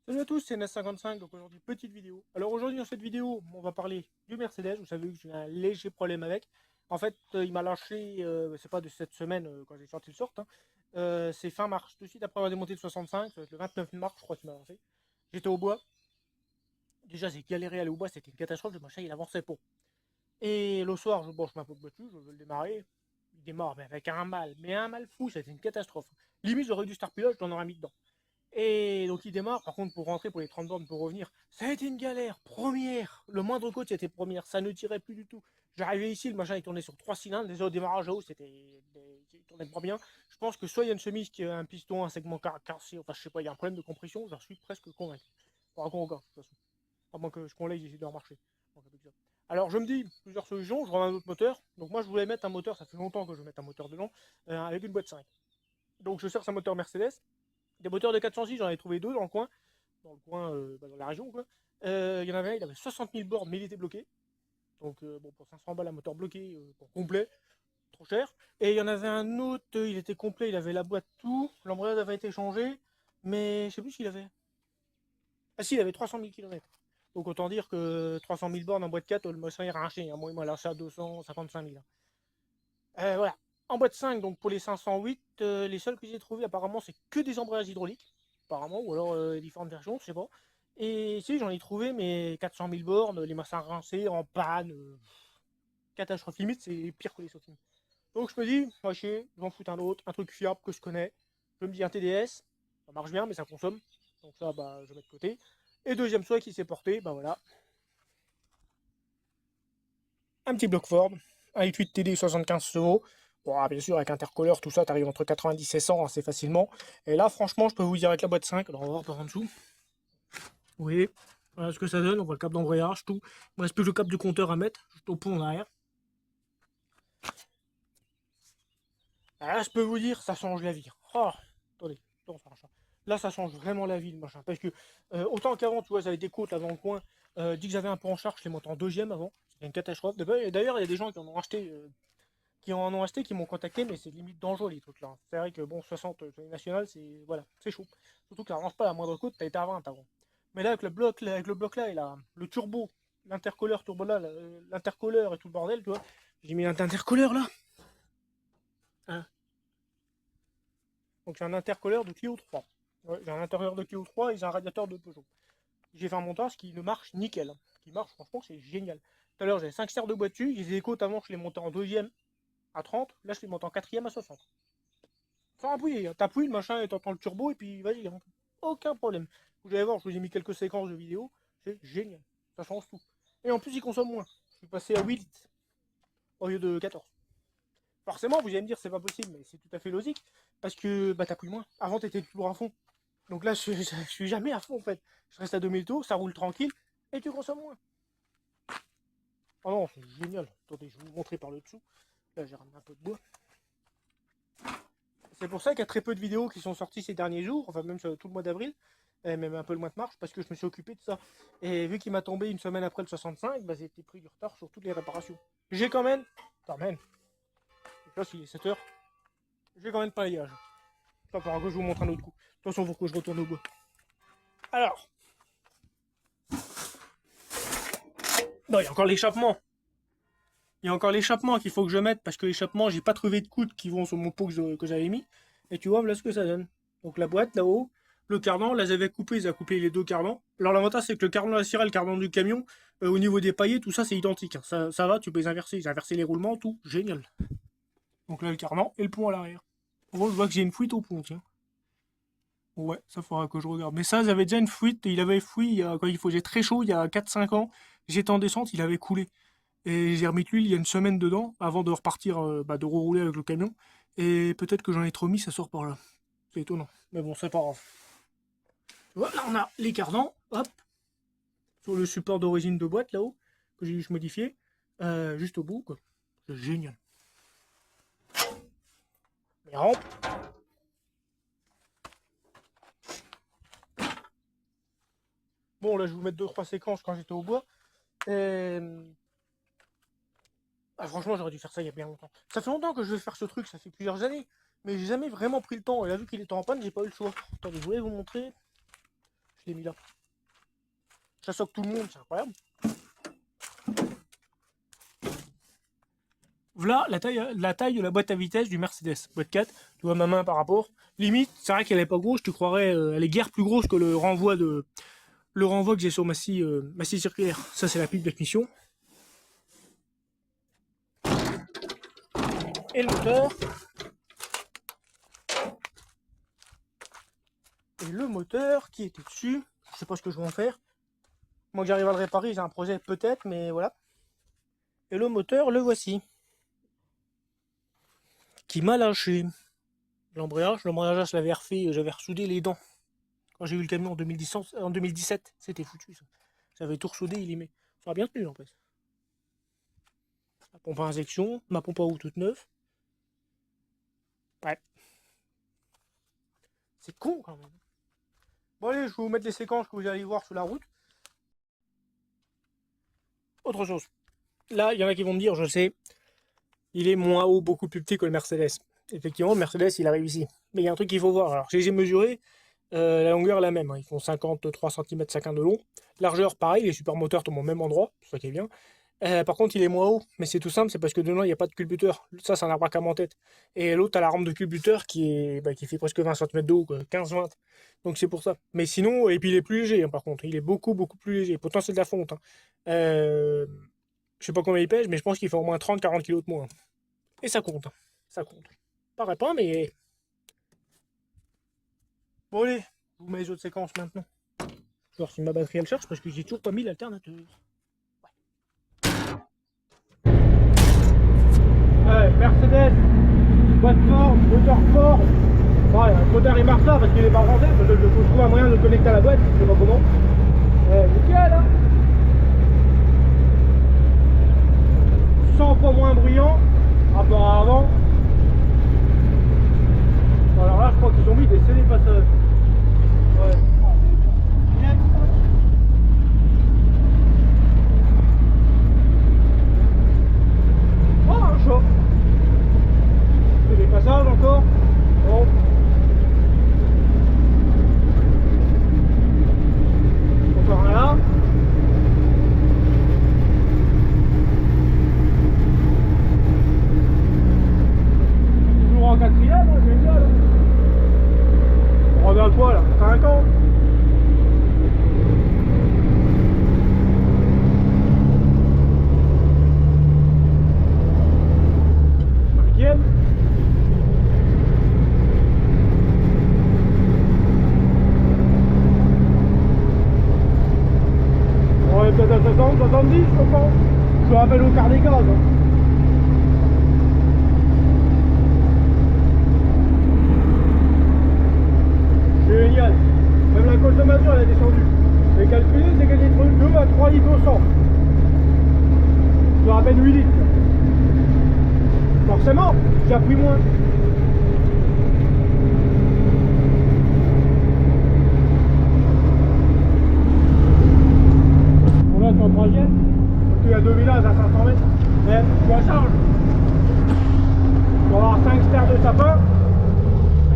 Salut à tous, c'est NS55, donc aujourd'hui petite vidéo. Alors aujourd'hui dans cette vidéo, on va parler du Mercedes, vous savez que j'ai un léger problème avec. En fait, il m'a lâché, c'est pas de cette semaine quand j'ai sorti le sort, hein. C'est fin mars, tout de suite après avoir démonté le 65, ça va être le 29 mars je crois qu'il m'a lancé. J'étais au bois, déjà j'ai galéré à aller au bois, c'était une catastrophe, le machin il avançait pas. Et le soir, je mets un peu de battu, je veux le démarrer, il démarre mais avec un mal fou, c'était une catastrophe. Limite j'aurais dû start pilote, j'en aurais mis dedans. Et donc il démarre, par contre pour rentrer pour les 30 bornes pour revenir, ça a été une galère, première, le moindre côte c'était première, ça ne tirait plus du tout. J'arrivais ici, le machin il tournait sur 3 cylindres, déjà au démarrage à eau il tournait pas bien. Je pense que soit il y a une chemise qui a un piston, un segment cassé, enfin je sais pas, il y a un problème de compression, j'en suis presque convaincu. Faudra qu'on regarde de toute façon, à moins que je qu'on l'aille ici de remarcher. Alors je me dis plusieurs solutions, je rends un autre moteur, donc moi je voulais mettre un moteur, ça fait longtemps que je veux mettre un moteur dedans, avec une boîte 5. Donc je cherche un moteur Mercedes. Des moteurs de 406, j'en ai trouvé deux dans la région, quoi. Il y en avait un, il avait 60 000 bornes, mais il était bloqué. Donc, bon, pour 500 balles, un moteur bloqué, pour complet, trop cher. Et il y en avait un autre, il était complet, il avait la boîte, tout. L'embrayage avait été changé, mais je sais plus ce qu'il avait. Ah si, il avait 300 000 km. Donc, autant dire que 300 000 bornes en boîte 4, le moteur est rinché. Moi, il m'a lâché à 255 000. Voilà. En boîte 5, donc pour les 508, les seuls que j'ai trouvés apparemment, c'est que des embrayages hydrauliques, apparemment, ou alors différentes versions, je sais pas. Et si, j'en ai trouvé, mais 400 000 bornes, les massins rincés, en panne, catastrophe limite, c'est pire que les sautines. Donc je me dis, va chier, j'en fous un autre, un truc fiable que je connais. Je me dis un TDS, ça marche bien, mais ça consomme. Donc ça, bah, je mets de côté. Et deuxième souhait qui s'est porté, bah voilà, un petit bloc Ford, un 8 TD 75 chevaux. Bon, bien sûr, avec intercooleur, tout ça, t'arrives entre 90 et 100 assez facilement. Et là, franchement, je peux vous dire avec la boîte 5, alors on va voir par en dessous. Vous voyez, voilà ce que ça donne. On voit le câble d'embrayage, tout. Il me reste plus que le câble du compteur à mettre, juste au pont en arrière. Ah, là, je peux vous dire, ça change la vie. Oh, attendez, attends, ça marche. Là, ça change vraiment la vie, le machin. Parce que, autant qu'avant, tu vois, j'avais des côtes là dans le coin. Dès que j'avais un peu en charge, je les montais en deuxième avant. C'était une catastrophe. D'ailleurs, il y a des gens qui m'ont contacté, mais c'est limite dangereux les trucs là. C'est vrai que bon, 60 sur les nationales, c'est voilà, c'est chaud. Surtout que ça avance pas la moindre côte, t'as été à 20 avant. Mais là, avec le bloc là, et là, le turbo, l'intercooleur turbo là, l'intercooleur et tout le bordel, tu vois. J'ai mis un intercooleur là. Hein. Donc j'ai un intercooleur de Clio 3. Ouais, j'ai un intérieur de Clio 3 et j'ai un radiateur de Peugeot. J'ai fait un montage qui ne marche nickel. Qui marche, franchement, c'est génial. Tout à l'heure, j'avais 5 serres de boîte dessus. Les côtes avant, je les montais en deuxième à 30. Là, je les monte en quatrième à 60. Sans appuyer, hein. T'appuies, le machin, et t'entends le turbo, et puis vas-y, hein. Aucun problème. Vous allez voir, je vous ai mis quelques séquences de vidéos. C'est génial. Ça change tout. Et en plus, il consomme moins. Je suis passé à 8 litres au lieu de 14. Forcément, vous allez me dire, c'est pas possible, mais c'est tout à fait logique. Parce que bah, t'appuies moins. Avant, t'étais toujours à fond. Donc là, je suis jamais à fond en fait. Je reste à 2000 tours, ça roule tranquille, et tu consommes moins. Oh non, c'est génial. Attendez, je vais vous montrer par le dessous. Là, j'ai ramené un peu de bois. C'est pour ça qu'il y a très peu de vidéos qui sont sorties ces derniers jours, enfin même sur tout le mois d'avril, et même un peu le mois de mars, parce que je me suis occupé de ça. Et vu qu'il m'a tombé une semaine après le 65, bah, j'ai été pris du retard sur toutes les réparations. J'ai quand même, là s'il est 7h, j'ai quand même pas les gages. Ça faudra que je vous montre un autre coup. De toute façon, il faut que je retourne au bois. Alors, non, il y a encore l'échappement. Il y a encore l'échappement qu'il faut que je mette, parce que l'échappement, j'ai pas trouvé de coudes qui vont sur mon pot que j'avais mis. Et tu vois, voilà ce que ça donne. Donc la boîte là-haut, le cardan, là j'avais coupé, ils ont coupé les deux cardans. Alors l'avantage c'est que le cardan de la sierra et le cardan du camion, au niveau des paillets, tout ça c'est identique, hein. Ça va, tu peux les inverser. J'ai inversé les roulements, tout, génial. Donc là le cardan et le pont à l'arrière. En gros, je vois que j'ai une fuite au pont, tiens. Ouais, ça faudra que je regarde. Mais ça, j'avais déjà une fuite, il avait fui quand il faisait très chaud, il y a 4 5 ans. J'étais en descente, il avait coulé. Et j'ai remis l'huile il y a une semaine dedans, avant de repartir, de rerouler avec le camion. Et peut-être que j'en ai trop mis, ça sort par là. C'est étonnant. Mais bon, c'est pas grave. Voilà, on a les cardans, hop, sur le support d'origine de boîte là-haut, que j'ai juste modifié, juste au bout, quoi. C'est génial. Les rampes. Bon, là, je vais vous mettre 2 3 séquences quand j'étais au bois. Et... Ah, franchement, j'aurais dû faire ça il y a bien longtemps. Ça fait longtemps que je veux faire ce truc, ça fait plusieurs années. Mais j'ai jamais vraiment pris le temps. Et là, vu qu'il était en panne, j'ai pas eu le choix. Attendez, je voulais vous montrer. Je l'ai mis là. Ça soque tout le monde, c'est incroyable. Voilà la taille de la boîte à vitesse du Mercedes. Boîte 4, tu vois ma main par rapport. Limite, c'est vrai qu'elle est pas grosse, tu croirais, elle est guère plus grosse que le renvoi que j'ai sur ma scie circulaire. Ça, c'est la pile de mission. Et le moteur. Et le moteur qui était dessus. Je sais pas ce que je vais en faire. Moi que j'arrive à le réparer, j'ai un projet peut-être, mais voilà. Et le moteur, le voici. Qui m'a lâché. L'embrayage, je l'avais refait, j'avais ressoudé les dents. Quand j'ai eu le camion en 2017, c'était foutu ça. J'avais tout ressoudé, il y met. Ça a bien tenu en fait. La pompe à injection, ma pompe à eau toute neuve. Ouais. C'est con quand même. Bon allez, je vais vous mettre les séquences que vous allez voir sur la route. Autre chose. Là, il y en a qui vont me dire, je sais, il est moins haut, beaucoup plus petit que le Mercedes. Effectivement, le Mercedes, il arrive ici. Mais il y a un truc qu'il faut voir. Alors, j'ai mesuré, la longueur est la même. Hein. Ils font 53 cm chacun de long. Largeur, pareil, les supermoteurs tombent au même endroit, c'est ça qui est bien. Par contre, il est moins haut, mais c'est tout simple, c'est parce que dedans, il n'y a pas de culbuteur. Ça, c'est un arbre à cam en tête. Et l'autre, a la rampe de culbuteur qui fait presque 20 cm de haut, 15-20. Donc c'est pour ça. Mais sinon, et puis il est plus léger, hein, par contre. Il est beaucoup, beaucoup plus léger. Pourtant, c'est de la fonte. Hein. Je sais pas combien il pèse, mais je pense qu'il fait au moins 30-40 kg de moins. Et ça compte. Hein. Ça compte. Paraît pas, mais... Bon allez, je vous mets les autres séquences maintenant. Je vais voir si ma batterie elle charge, parce que j'ai toujours pas mis l'alternateur. Ouais, Mercedes, boîte fort, moteur fort. Ouais, le moteur il marche là parce qu'il est pas français, parce que je faut trouver un moyen de le connecter à la boîte, je sais pas comment. Ouais, nickel hein. 100 fois moins bruyant rapport à avant. Alors là je crois qu'ils ont mis des scellés passeurs. Ouais. Oh un chat. C'est des passages encore. Bon. Encore un là. Toujours en quatrième, hein, génial. On regarde quoi là, 5 ans. Cinquième. On est peut-être à 60, 70 je pense. Je rappelle au quart des gaz. Hein. Génial. Même la consommation elle a descendu. J'ai calculé, c'est qu'elle est de 2 à 3 litres au 100. Je rappelle 8 litres. Forcément, j'ai pris moins. Bon là c'est en troisième. Il y a 2 villages à 500 mètres. Mais je la charge. On va avoir 5 stères de sapin.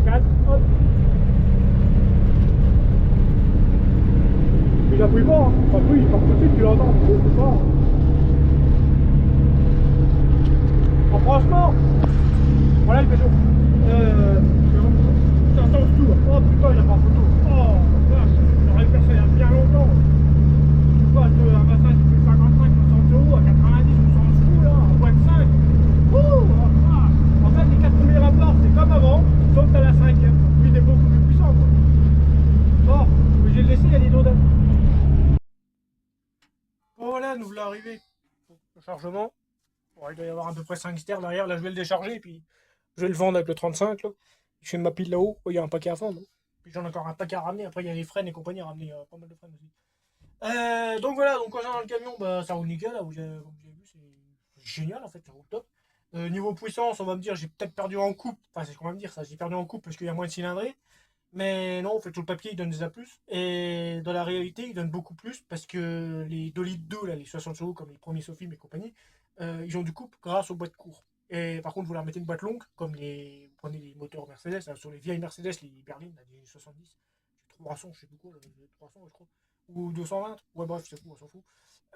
4, hop. Il appuie pas, hein. Enfin, oui, il part tout de suite, tu l'entends. C'est fort. Oh, franchement, voilà le pécho. Ça change tout. Oh putain, il n'y a pas photo. Oh vache, j'aurais pu faire ça il y a bien longtemps. Tu passes un bassin qui fait 55-60 € à 90, on s'en fout là, en boîte 5. Oh vache. En fait, les 4 premiers rapports, c'est comme avant, sauf que t'as la 5e. Lui, il est beaucoup plus puissant. Quoi. Bon, obligé de le laisser, il y a des dodans. Bon voilà, nous voilà arrivés. Le chargement. Bon, il doit y avoir à peu près 5 stères derrière. Là, je vais le décharger et puis je vais le vendre avec le 35. Là. Je fais ma pile là-haut. Oh, il y a un paquet à vendre. Puis j'en ai encore un paquet à ramener. Après, il y a les freins et compagnie à ramener. Pas mal de freins aussi. Donc voilà, donc quand j'ai dans le camion, bah, ça roule nickel. Là, comme vous avez vu, c'est génial en fait. Ça roule top. Niveau puissance, on va me dire, j'ai peut-être perdu en coupe. Enfin, c'est ce qu'on va me dire ça. J'ai perdu en coupe parce qu'il y a moins de cylindrée. Mais non, en fait, sur le papier, il donne des A+. Et dans la réalité, il donne beaucoup plus parce que les 2 litres 2, là, les 60 chevaux, comme les premiers Sofim et compagnie, ils ont du couple grâce aux boîtes courtes. Et par contre, vous leur mettez une boîte longue, comme vous prenez les moteurs Mercedes, là, sur les vieilles Mercedes, les berlines, là, les 70, 300, je sais plus quoi, 300 je crois, ou 220, ouais bref, c'est fou, on s'en fout.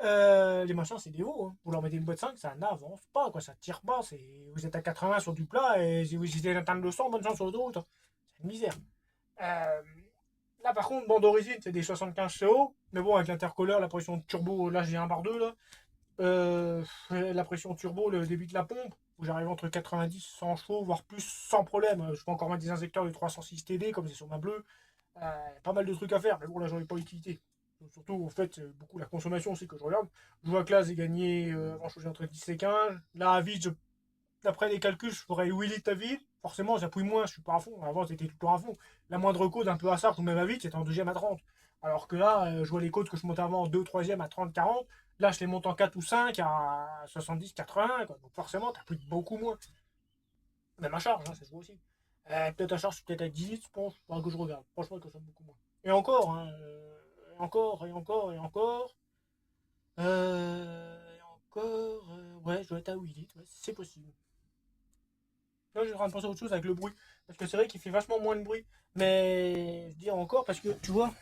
Les machins, c'est des veaux, hein. Vous leur mettez une boîte 5, ça n'avance pas, quoi, ça tire pas, vous êtes à 80 sur du plat, et si vous essayez d'atteindre le 100, bonne chance sur l'autoroute, hein. C'est une misère. Euh, Là, par contre, bande d'origine, c'est des 75 CO, mais bon, avec l'intercooleur, la pression de turbo, là, j'ai un bar 2, là. La pression turbo, le débit de la pompe, où j'arrive entre 90 100 chevaux, voire plus, sans problème. Je peux encore mettre des injecteurs de 306 TD, comme c'est sur ma bleue. Pas mal de trucs à faire, mais bon, là, j'en ai pas utilité. Surtout, en fait, beaucoup la consommation aussi que je regarde. Je vois que là, j'ai gagné, avant, je faisais entre 10 et 15. Là, à vide, d'après les calculs, je ferais 8 litres à vide. Forcément, j'appuie moins, je suis pas à fond. Avant, c'était tout le temps à fond. La moindre côte un peu à ça, je mets à vide, c'était en deuxième à 30. Alors que là, je vois les côtes que je monte avant en 2 3e à 30, 40. Là, je les monte en 4 ou 5 à 70, 80. Quoi. Donc forcément, t'appuies beaucoup moins. Même à charge, hein, ça se voit aussi. Peut-être à charge, peut-être à 10 litres, je pense. Faudra que je regarde. Franchement, que ça me beaucoup moins. Et encore, hein, et encore, et encore, et encore. Et encore. Ouais, je dois être à 8 litres, ouais, c'est possible. Là, je suis en train de penser à autre chose avec le bruit. Parce que c'est vrai qu'il fait vachement moins de bruit. Mais je dis encore parce que, tu vois,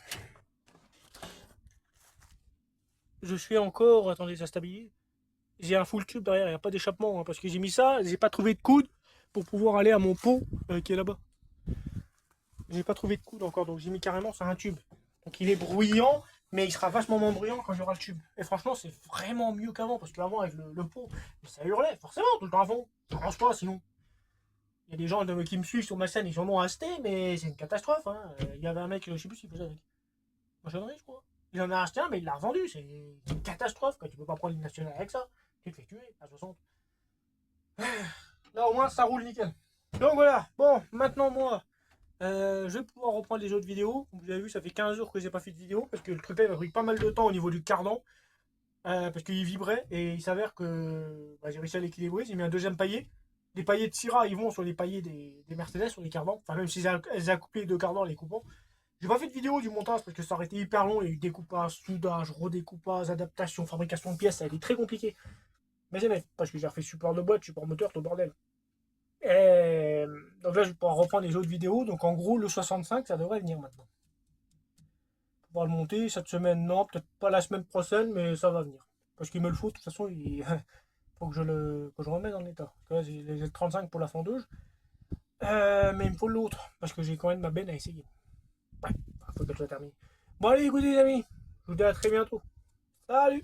je suis encore. Attendez, ça stabilise. J'ai un full tube derrière, il n'y a pas d'échappement. Hein, parce que j'ai mis ça, j'ai pas trouvé de coude pour pouvoir aller à mon pot qui est là-bas. J'ai pas trouvé de coude encore, donc j'ai mis carrément sur un tube. Donc il est bruyant, mais il sera vachement moins bruyant quand j'aurai le tube. Et franchement, c'est vraiment mieux qu'avant. Parce qu'avant, avec le pot, ça hurlait, forcément, tout le temps avant. Ça marche pas sinon. Il y a des gens qui me suivent sur ma scène, ils en ont acheté, mais c'est une catastrophe. Hein. Il y avait un mec, je sais plus s'il faisait avec machinerie, je crois. Il en a acheté un, mais il l'a revendu. C'est une catastrophe. Quoi. Tu peux pas prendre une nationale avec ça. Tu te fais tuer à 60. Là, au moins, ça roule nickel. Donc voilà. Bon, maintenant, moi, je vais pouvoir reprendre les autres vidéos. Vous avez vu, ça fait 15 jours que j'ai pas fait de vidéo parce que le truc m'a pris pas mal de temps au niveau du cardan. Parce qu'il vibrait et il s'avère que j'ai réussi à l'équilibrer. J'ai mis un deuxième paillet. Les paillets de Syrah, ils vont sur les paillets des Mercedes, sur les cardans. Enfin, même si elles a coupé les deux cardans, les coupants. J'ai pas fait de vidéo du montage parce que ça aurait été hyper long. Il y a eu découpage, soudage, redécoupage, adaptation, fabrication de pièces. Ça a été très compliqué. Mais j'ai fait parce que j'ai refait support de boîte, support moteur, tout bordel. Et donc là, je vais pouvoir reprendre les autres vidéos. Donc en gros, le 65, ça devrait venir maintenant. Pouvoir le monter cette semaine, non, peut-être pas la semaine prochaine, mais ça va venir. Parce qu'il me le faut, de toute façon, il faut que je remette en état. Parce que là, j'ai le 35 pour la fondeuse. Mais il me faut l'autre, parce que j'ai quand même ma benne à essayer. Ouais, faut qu'elle soit terminée. Bon allez, écoutez les amis, je vous dis à très bientôt. Salut!